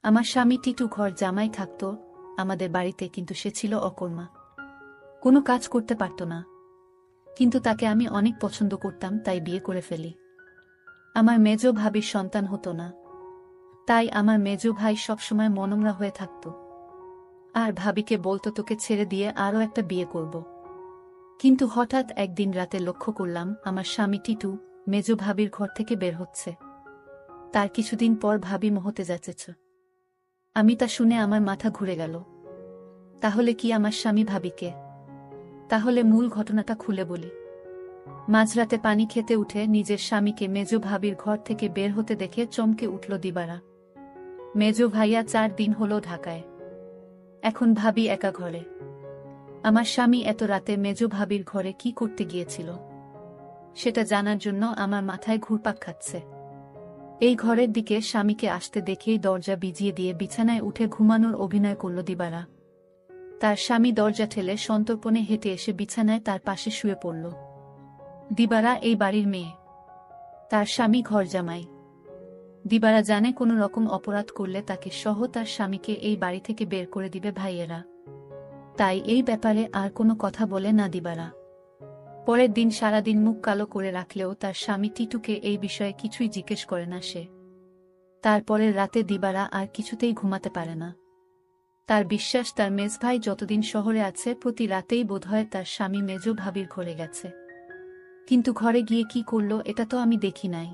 আমার স্বামী টিটু ঘর জামাই থাকত আমাদের বাড়িতে, কিন্তু সে ছিল অকর্মা, কোনো কাজ করতে পারত না। কিন্তু তাকে আমি অনেক পছন্দ করতাম, তাই বিয়ে করে ফেলি। আমার মেজ ভাবির সন্তান হতো না, তাই আমার মেজ ভাই সবসময় মনমরা হয়ে থাকত আর ভাবিকে বলতো তোকে ছেড়ে দিয়ে আরও একটা বিয়ে করব। কিন্তু হঠাৎ একদিন রাতে লক্ষ্য করলাম আমার স্বামী টিটু মেজ ভাবির ঘর থেকে বের হচ্ছে। তার কিছুদিন পর ভাবি মহতে যাচ্ছে। আমি তা শুনে আমার মাথা ঘুরে গেল। তাহলে কি আমার স্বামী ভাবিকে? তাহলে মূল ঘটনাটা খুলে বলি। মাঝরাতে পানি খেতে উঠে নিজের স্বামীকে মেজ ভাবির ঘর থেকে বের হতে দেখে চমকে উঠল দিবারা। মেজ ভাইয়া 4 দিন হলো ঢাকায়, এখন ভাবি একা ঘরে। আমার স্বামী এত রাতে মেজ ভাবির ঘরে কি করতে গিয়েছিল সেটা জানার জন্য আমার মাথায় ঘুরপাক খাচ্ছে। এই ঘরের দিকে স্বামীকে আসতে দেখেই দরজা বিজিয়ে দিয়ে বিছানায় উঠে ঘুমানোর অভিনয় করল দিবারা। তার স্বামী দরজা ঠেলে সন্তর্পণে হেঁটে এসে বিছানায় তার পাশে শুয়ে পড়ল। দিবারা এই বাড়ির মেয়ে, তার স্বামী ঘর জামাই। দিবারা জানে কোনো রকম অপরাধ করলে তাকে সহ তার স্বামীকে এই বাড়ি থেকে বের করে দিবে ভাইয়েরা, তাই এই ব্যাপারে আর কোনো কথা বলে না দিবারা। পরের দিন সারাদিন মুখ কালো করে রাখলেও তার স্বামী টিটুকে এই বিষয়ে কিছুই জিজ্ঞেস করে না সে। তারপরের রাতে দিবারা আর কিছুতেই ঘুমাতে পারে না। তার বিশ্বাস তার মেজ ভাই যতদিন শহরে আছে প্রতি রাতেই বোধহয় তার স্বামী মেজ ভাবির ঘরে গেছে। কিন্তু ঘরে গিয়ে কি করল এটা তো আমি দেখি নাই,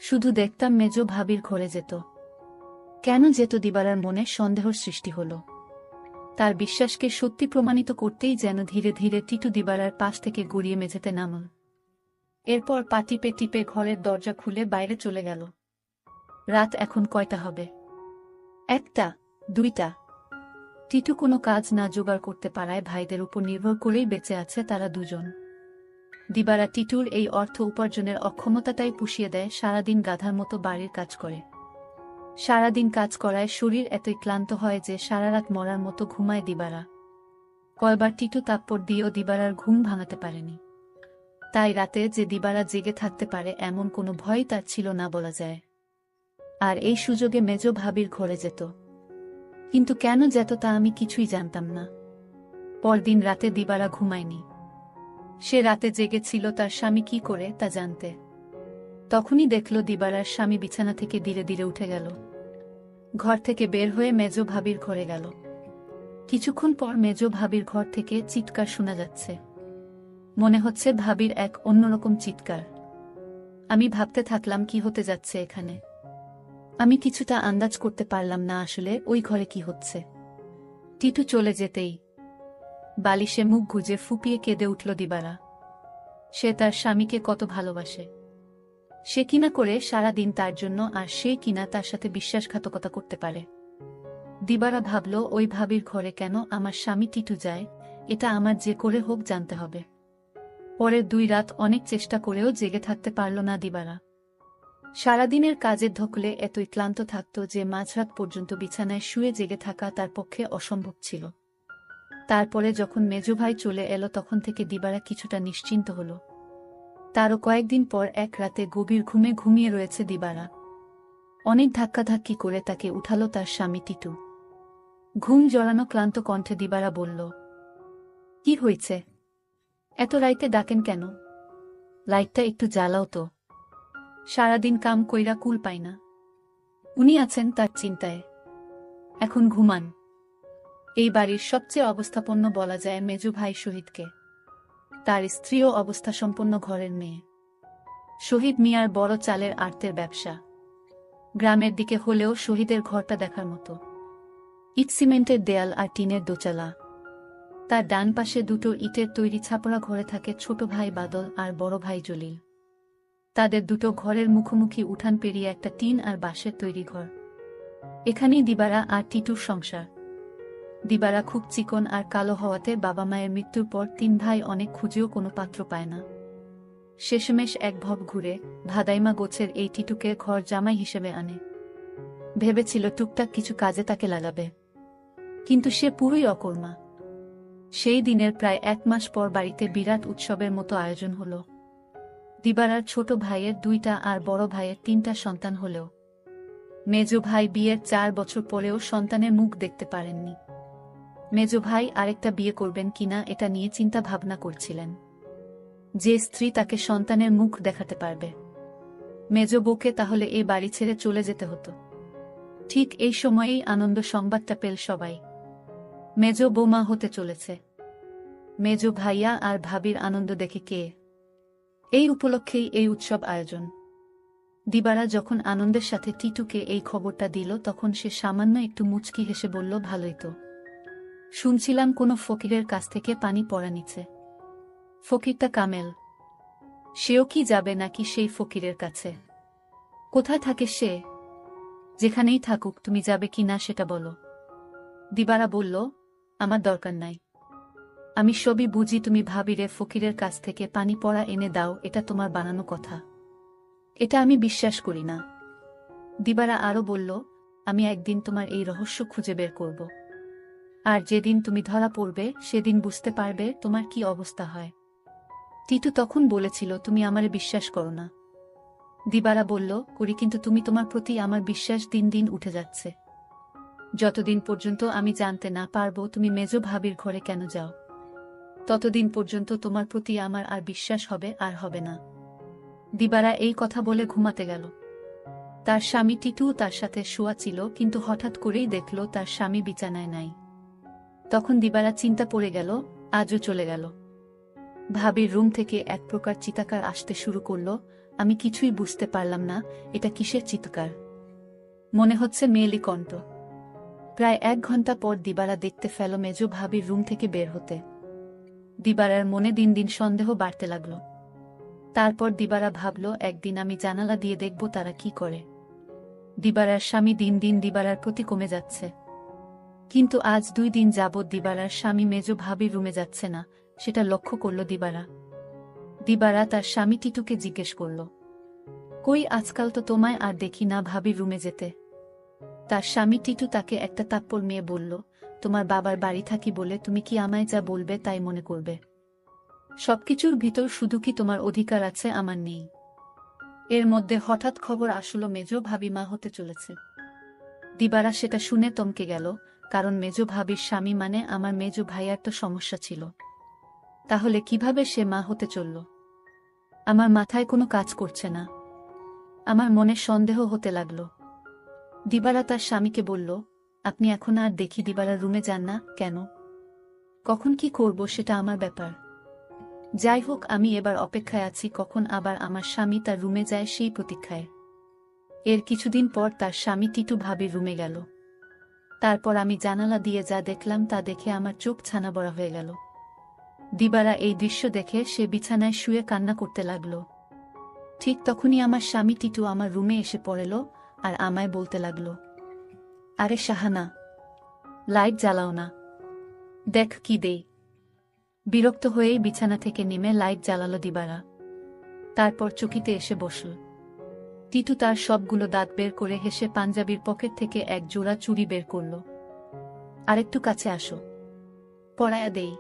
শুধু দেখতাম মেজ ভাবির ঘরে যেত। কেন যেত দিবারার মনে সন্দেহর সৃষ্টি হল। তার বিশ্বাসকে সত্যি প্রমাণিত করতেই যেন ধীরে ধীরে টিটু দিবারার পাশ থেকে গড়িয়ে মেঝেতে নামল। এরপর পা টিপে টিপে ঘরের দরজা খুলে বাইরে চলে গেল। রাত এখন কয়টা হবে? 1টা, 2টা। টিটু কোনো কাজ না জোগাড় করতে পারায় ভাইদের উপর নির্ভর করেই বেঁচে আছে তারা দুজন। দিবারা টিটুর এই অর্থ উপার্জনের অক্ষমতাটাই পুষিয়ে দেয়, সারাদিন গাধার মতো বাড়ির কাজ করে। সারাদিন কাজ করায় শরীর এতই ক্লান্ত হয় যে সারারাত মরার মতো ঘুমায় দিবারা। কয়বার টিটু তাপ্পড় দিয়েও দিবারার ঘুম ভাঙাতে পারেনি। তাই রাতে যে দিবারা জেগে থাকতে পারে এমন কোনো ভয় তার ছিল না বলা যায়। আর এই সুযোগে মেজ ভাবির ঘরে যেত। কিন্তু কেন যেত তা আমি কিছুই জানতাম না। পরদিন রাতে দিবারা ঘুমায়নি। সে রাতে জেগেছিল তার স্বামী কি করে তা জানতে। তখনই দেখল দিবারার স্বামী বিছানা থেকে ধীরে ধীরে উঠে গেল। ঘর থেকে বের হয়ে মেজ ভাবির ঘরে গেল। কিছুক্ষণ পর মেজ ভাবির ঘর থেকে চিৎকার শোনা যাচ্ছে। মনে হচ্ছে ভাবির এক অন্যরকম চিৎকার। আমি ভাবতে থাকলাম কি হতে যাচ্ছে এখানে। আমি কিছুটা আন্দাজ করতে পারলাম না আসলে ওই ঘরে কি হচ্ছে। টিটু চলে যেতেই বালিশে মুখ গুজে ফুপিয়ে কেঁদে উঠল দিবারা। সে তার স্বামীকে কত ভালোবাসে, সে কিনা করে সারাদিন তার জন্য, আর সে কিনা তার সাথে বিশ্বাসঘাতকতা করতে পারে। দিবারা ভাবল ওই ভাবির ঘরে কেন আমার স্বামী টিটু যায়, এটা আমার যে করে হোক জানতে হবে। পরের 2 রাত অনেক চেষ্টা করেও জেগে থাকতে পারল না দিবারা। সারাদিনের কাজের ধকলে এতই ক্লান্ত থাকত যে মাঝরাত পর্যন্ত বিছানায় শুয়ে জেগে থাকা তার পক্ষে অসম্ভব ছিল। তারপরে যখন মেজো ভাই চলে এলো তখন থেকে দিবারা কিছুটা নিশ্চিন্ত হল। তারও কয়েকদিন পর এক রাতে গভীর ঘুমে ঘুমিয়ে রয়েছে দিবারা। অনেক ধাক্কাধাক্কি করে তাকে উঠালো তার স্বামী টিটু। ঘুম জড়ানো ক্লান্ত কণ্ঠে দিবারা বলল, কি হয়েছে? এত রাইতে ডাকেন কেন? লাইটটা একটু জ্বালাও তো। সারাদিন কাম কইরা কুল পাই না। উনি আছেন তার চিন্তায়, এখন ঘুমান। এই বাড়ির সবচেয়ে অবস্থাপন্ন বলা যায় মেজু ভাই শহীদকে। তার স্ত্রীও অবস্থাসম্পন্ন ঘরের মেয়ে। শহীদ মিয়ার বড় চালের আড়তের ব্যবসা। গ্রামের দিকে হলেও শহীদের ঘরটা দেখার মতো। ইট সিমেন্টের দেয়াল আর টিনের দোচালা। তার ডান পাশে 2টো ইটের তৈরি ছাপড়া ঘরে থাকে ছোট ভাই বাদল আর বড় ভাই জলিল। তাদের 2টো ঘরের মুখোমুখি উঠান পেরিয়ে একটা টিন আর বাঁশের তৈরি ঘর। এখানেই দিবারা আর টিটুর সংসার। দিবারা খুব চিকন আর কালো হওয়াতে বাবা মায়ের মৃত্যুর পর 3 ভাই অনেক খুঁজেও কোনো পাত্র পায় না। শেষমেশ এক ভব ঘুরে ভাদাইমা গোছের এই টিটুকে ঘর জামাই হিসেবে আনে। ভেবেছিল টুকটাক কিছু কাজে তাকে লাগাবে, কিন্তু সে পুরোই অকর্মা। সেই দিনের প্রায় 1 মাস পর বাড়িতে বিরাট উৎসবের মতো আয়োজন হল। দিবারার ছোট ভাইয়ের 2টা আর বড় ভাইয়ের 3টা সন্তান হলেও মেজ ভাই বিয়ের 4 বছর পরেও সন্তানের মুখ দেখতে পারেননি। মেজ ভাই আরেকটা বিয়ে করবেন কিনা এটা নিয়ে চিন্তা ভাবনা করছিলেন। যে স্ত্রী তাকে সন্তানের মুখ দেখাতে পারবে, মেজ বউকে তাহলে এই বাড়ি ছেড়ে চলে যেতে হতো। ঠিক এই সময়েই আনন্দ সংবাদটা পেল সবাই। মেজ বৌমা হতে চলেছে। মেজ ভাইয়া আর ভাবির আনন্দ দেখে কে। এই উপলক্ষেই এই উৎসব আয়োজন। দিবারা যখন আনন্দের সাথে টিটুকে এই খবরটা দিল তখন সে সামান্য একটু মুচকি হেসে বলল, ভালোই তো। শুনছিলাম কোনো ফকিরের কাছ থেকে পানি পড়া নিচ্ছে। ফকিরটা কামেল। সেও কি যাবে নাকি সেই ফকিরের কাছে? কোথায় থাকে সে? যেখানেই থাকুক, তুমি যাবে কি না সেটা বলো। দিবারা বলল, আমার দরকার নাই। আমি সবই বুঝি, তুমি ভাবিরে ফকিরের কাছ থেকে পানি পড়া এনে দাও, এটা তোমার বানানো কথা। এটা আমি বিশ্বাস করি না। দিবারা আরো বলল, আমি একদিন তোমার এই রহস্য খুঁজে বের করব। আর যেদিন তুমি ধরা পড়বে সেদিন বুঝতে পারবে তোমার কি অবস্থা হয়। টিটু তখন বলেছিল, তুমি আমারে বিশ্বাস করো না। দিবারা বলল, করি, কিন্তু তুমি তোমার প্রতি আমার বিশ্বাস দিন দিন উঠে যাচ্ছে। যতদিন পর্যন্ত আমি জানতে না পারবো তুমি মেজ ভাবির ঘরে কেন যাও, ততদিন পর্যন্ত তোমার প্রতি আমার আর বিশ্বাস হবে আর হবে না। দিবারা এই কথা বলে ঘুমাতে গেল। তার স্বামী টিটু তার সাথে শোয়া ছিল, কিন্তু হঠাৎ করেই দেখল তার স্বামী বিছানায় নাই। তখন দিবারা চিন্তা পড়ে গেল, আজও চলে গেল। ভাবির রুম থেকে এক প্রকার চিৎকার আসতে শুরু করল। আমি কিছুই বুঝতে পারলাম না এটা কিসের চিৎকার। মনে হচ্ছে মেয়েলি কণ্ঠ। প্রায় 1 ঘন্টা পর দিবারা দেখতে ফেল মেজ ভাবির রুম থেকে বের হতে। দিবারার মনে দিন দিন সন্দেহ বাড়তে লাগল। তারপর দিবারা ভাবল, একদিন আমি জানালা দিয়ে দেখব তারা কি করে। দিবারার স্বামী দিন দিন দিবারার প্রতি কমে যাচ্ছে। কিন্তু আজ 2 দিন যাবৎ দিবারার স্বামী মেজ ভাবির রুমে যাচ্ছে না, সেটা লক্ষ্য করল দিবারা। দিবারা তার স্বামী টিটুকে জিজ্ঞেস করল, কই, আজকাল তো তোমায় আর দেখি না ভাবির রুমে যেতে। তার স্বামী টিটু তাকে একটা তাপ্পড় মেয়ে বলল, তোমার বাবার বাড়ি থাকি বলে তুমি কি আমায় যা বলবে তাই মনে করবে? সবকিছুর ভিতর শুধু কি তোমার অধিকার আছে, আমার নেই? এর মধ্যে হঠাৎ খবর আসলো মেজ ভাবি মা হতে চলেছে। দিবারা সেটা শুনে থমকে গেল, কারণ মেজ ভাবির স্বামী মানে আমার মেজ ভাইয়ার তো সমস্যা ছিল। তাহলে কিভাবে সে মা হতে চলল? আমার মাথায় কোনো কাজ করছে না। আমার মনে সন্দেহ হতে লাগলো। দিবারা তার স্বামীকে বলল, আপনি এখন আর দেখি দিবারার রুমে যান না কেন? কখন কি করব সেটা আমার ব্যাপার। যাই হোক, আমি এবার অপেক্ষায় আছি কখন আবার আমার স্বামী তার রুমে যায় সেই প্রতীক্ষায়। এর কিছুদিন পর তার স্বামী টিটু ভাবির রুমে গেল। তারপর আমি জানালা দিয়ে যা দেখলাম তা দেখে আমার চোখ ছানা বড়া হয়ে গেল। দিবারা এই দৃশ্য দেখে সে বিছানায় শুয়ে কান্না করতে লাগল। ঠিক তখনই আমার স্বামী টিটু আমার রুমে এসে পড়ল আর আমায় বলতে লাগল, আরে শাহানা, লাইট জ্বালাও না, দেখ কি দেই। বিরক্ত হয়েই বিছানা থেকে নেমে লাইট জ্বালালো দিবারা। তারপর চকিতে এসে বসল। টিটু তার সবগুলো দাঁত বের করে হেসে পাঞ্জাবির পকেট থেকে এক জোড়া চুড়ি বের করল। আরেকটু কাছে আসো, পরায়া দেই।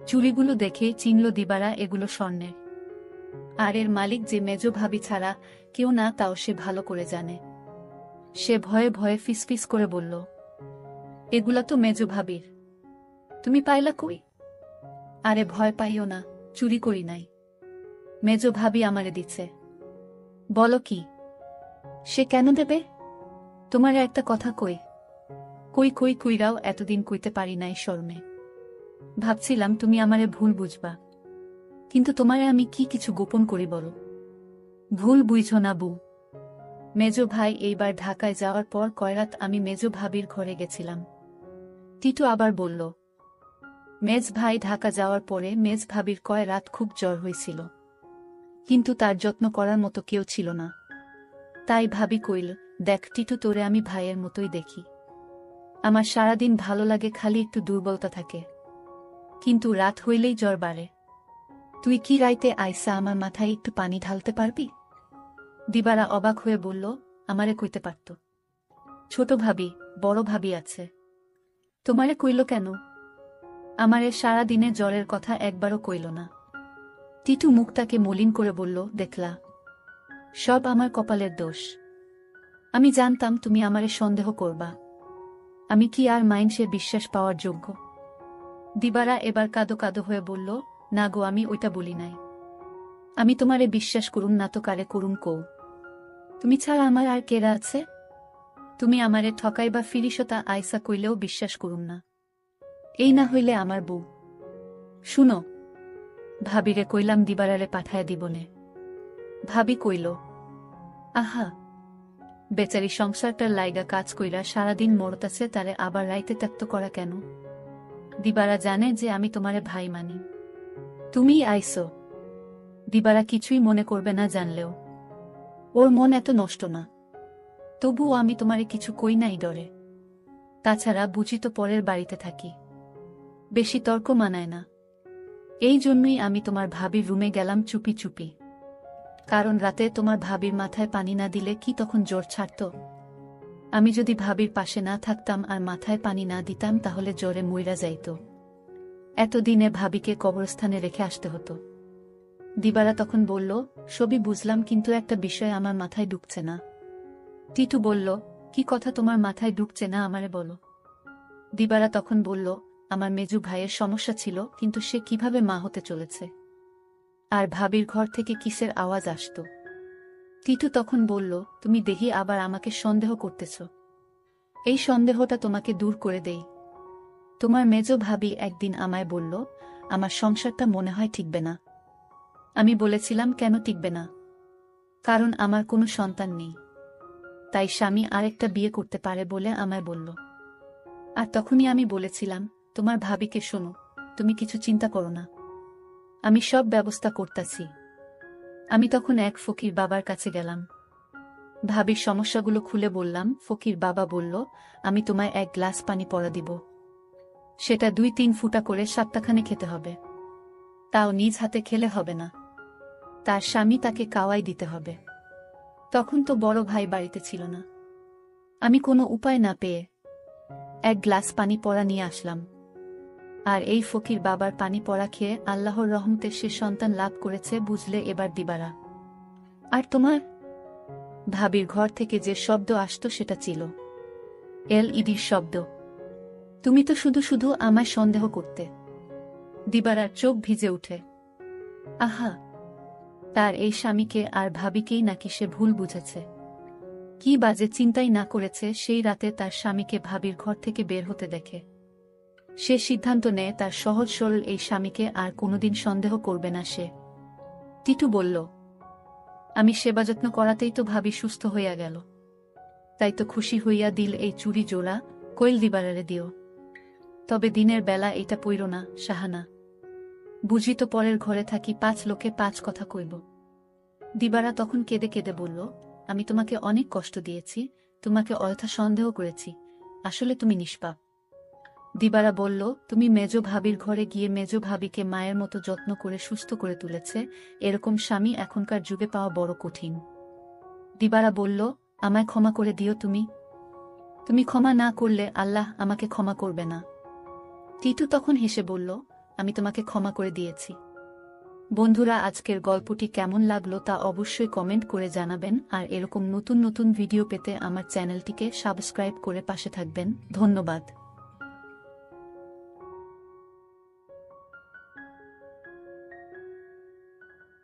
চুড়িগুলো দেখেই চিনল দিবারা এগুলো স্বর্ণের। আর এর মালিক যে মেজ ভাবি ছাড়া কেউ না, তাও সে ভালো করে জানে। সে ভয়ে ভয়ে ফিসফিস করে বলল, এগুলা তো মেজ ভাবির, তুমি পাইলা কই? আরে ভয় পাইও না, চুরি করি নাই, মেজ ভাবি আমারে দিচ্ছে। বলো কি? সে কেন দেবে? তোমারে একটা কথা কই। কই কই কইরাও এতদিন কইতে পারি নাই শর্মে। ভাবছিলাম তুমি আমারে ভুল বুঝবা, কিন্তু তোমারে আমি কি কিছু গোপন করি বলো? ভুল বুঝো না বউ। মেজ ভাই এইবার ঢাকায় যাওয়ার পর কয়রাত আমি মেজ ভাবির ঘরে গেছিলাম। টিটু আবার বলল, মেজ ভাই ঢাকা যাওয়ার পরে মেজ ভাবির কয় রাত খুব জ্বর হয়েছিল, কিন্তু তার যত্ন করার মতো কেউ ছিল না। তাই ভাবি কইল, দেখ টিটু, তোরে আমি ভাইয়ের মতোই দেখি। আমার সারাদিন ভালো লাগে, খালি একটু দুর্বলতা থাকে, কিন্তু রাত হইলেই জ্বর বাড়ে। তুই কি রাইতে আইসা আমার মাথায় একটু পানি ঢালতে পারবি? দিবারা অবাক হয়ে বলল, আমারে কইতে পারত। ছোট ভাবি, বড় ভাবি আছে, তোমারে কইল কেন? আমারে সারা দিনে জ্বরের কথা একবারও কইল না। টিটু মুখটাকে মলিন করে বলল, দেখলা, সব আমার কপালের দোষ। আমি জানতাম তুমি আমারে সন্দেহ করবা। আমি কি আর মাইন্সের বিশ্বাস পাওয়ার যোগ্য? দিবারা এবার কাদো কাদো হয়ে বলল, না গো, আমি ওইটা বলি নাই। আমি তোমারে বিশ্বাস করুম না তো কারে করুম কও? তুমি ছাড়া আমার আর কেরা আছে? তুমি আমারে ঠকাই বা ফিরিসতা আইসা কইলেও বিশ্বাস করুম না। এই না হইলে আমার বউ। শুনো, ভাবিরে কইলাম দিবারারে পাঠায় দিবনে। ভাবি কইল, আহা, বেচারি সংসারটার লাইগা কাজ কইরা সারাদিন মরতাছে, তারে আবার রাইতে ত্যাক্ত করা কেন? দিবারা জানে যে আমি তোমারে ভাই মানি। তুমিই আইসো, দিবারা কিছুই মনে করবে না জানলেও। ওর মন এত নষ্ট না। তবুও আমি তোমারে কিছু কই নাই ডরে। তাছাড়া বুঝি তো পরের বাড়িতে থাকি, বেশি তর্ক মানায় না। এই জন্যই আমি তোমার ভাবির রুমে গেলাম চুপি চুপি। কারণ রাতে তোমার ভাবির মাথায় পানি না দিলে কি তখন জ্বর ছাড়ত? আমি যদি ভাবির পাশে না থাকতাম আর মাথায় পানি না দিতাম তাহলে জ্বরে মইরা যাইত। এতদিনে ভাবিকে কবরস্থানে রেখে আসতে হতো। দিবারা তখন বলল, সবই বুঝলাম, কিন্তু একটা বিষয় আমার মাথায় ঢুকছে না। টিটু বলল, কি কথা তোমার মাথায় ঢুকছে না আমারে বলো। দিবারা তখন বলল, আমার মেজু ভাইয়ের সমস্যা ছিল, কিন্তু সে কিভাবে মা হতে চলেছে। আর ভাবির ঘর থেকে কিসের আওয়াজ আসত। টিটু তখন বলল, তুমি দেখি আবার আমাকে সন্দেহ করতেছ। এই সন্দেহটা তোমাকে দূর করে দেই। তোমার মেজো ভাবি একদিন আমায় বলল, আমার সংসারটা মনে হয় টিকবে না। আমি বলেছিলাম, কেন টিকবে না? কারণ আমার কোনো সন্তান নেই, তাই স্বামী আরেকটা বিয়ে করতে পারে বলে আমায় বলল। আর তখনই আমি বলেছিলাম, তোমার ভাবিকে শোনো, তুমি কিছু চিন্তা করো না, আমি সব ব্যবস্থা করতাছি। আমি তখন এক ফকির বাবার কাছে গেলাম। ভাবির সমস্যাগুলো খুলে বললাম। ফকির বাবা বলল, আমি তোমায় এক গ্লাস পানি পড়া দিব। সেটা 2-3 ফুটা করে সপ্তাহখানে খেতে হবে। তাও নিজ হাতে খেলে হবে না, তার স্বামী তাকে কাওয়াই দিতে হবে। তখন তো বড় ভাই বাড়িতে ছিল না। আমি কোনো উপায় না পেয়ে এক গ্লাস পানি পড়া নিয়ে আসলাম। আর এই ফকির বাবার পানি পড়া খেয়ে আল্লাহর রহমতে সে সন্তান লাভ করেছে, বুঝলে এবার দিবারা। আর তোমার ভাবির ঘর থেকে যে শব্দ আসতো সেটা ছিল এলইডির শব্দ। তুমি তো শুধু শুধু আমায় সন্দেহ করতে। দিবারার চোখ ভিজে উঠে। আহা, তার এই স্বামীকে আর ভাবিকেই নাকি সে ভুল বুঝেছে। কি বাজে চিন্তাই না করেছে সেই রাতে তার স্বামীকে ভাবির ঘর থেকে বের হতে দেখে। সে সিদ্ধান্ত নেয় তার সহজ সরল এই স্বামীকে আর কোনোদিন সন্দেহ করবে না সে। টিটু বলল, আমি সেবা যত্ন করাতেই তো ভাবি সুস্থ হইয়া গেল। তাই তো খুশি হইয়া দিল এই চুরি জোড়া, কইল দিবারারে দিও। তবে দিনের বেলা এটা পইর না, সাহানা। বুঝি তো পরের ঘরে থাকি, 5 লোকে 5 কথা কইব। দিবারা তখন কেঁদে কেঁদে বলল, আমি তোমাকে অনেক কষ্ট দিয়েছি, তোমাকে অযথা সন্দেহ করেছি, আসলে তুমি নিষ্পাপ। দিবারা বলল, তুমি মেজো ভাবির ঘরে গিয়ে মেজো ভাবিকে মায়ের মতো যত্ন করে সুস্থ করে তুলেছে, এরকম স্বামী এখনকার যুগে পাওয়া বড় কঠিন। দিবারা বলল, আমায় ক্ষমা করে দিও তুমি। তুমি ক্ষমা না করলে আল্লাহ আমাকে ক্ষমা করবে না। টিটু তখন হেসে বলল, আমি তোমাকে ক্ষমা করে দিয়েছি। বন্ধুরা, আজকের গল্পটি কেমন লাগলো তা অবশ্যই কমেন্ট করে জানাবেন, আর এরকম নতুন নতুন ভিডিও পেতে আমার চ্যানেলটিকে সাবস্ক্রাইব করে পাশে থাকবেন। ধন্যবাদ।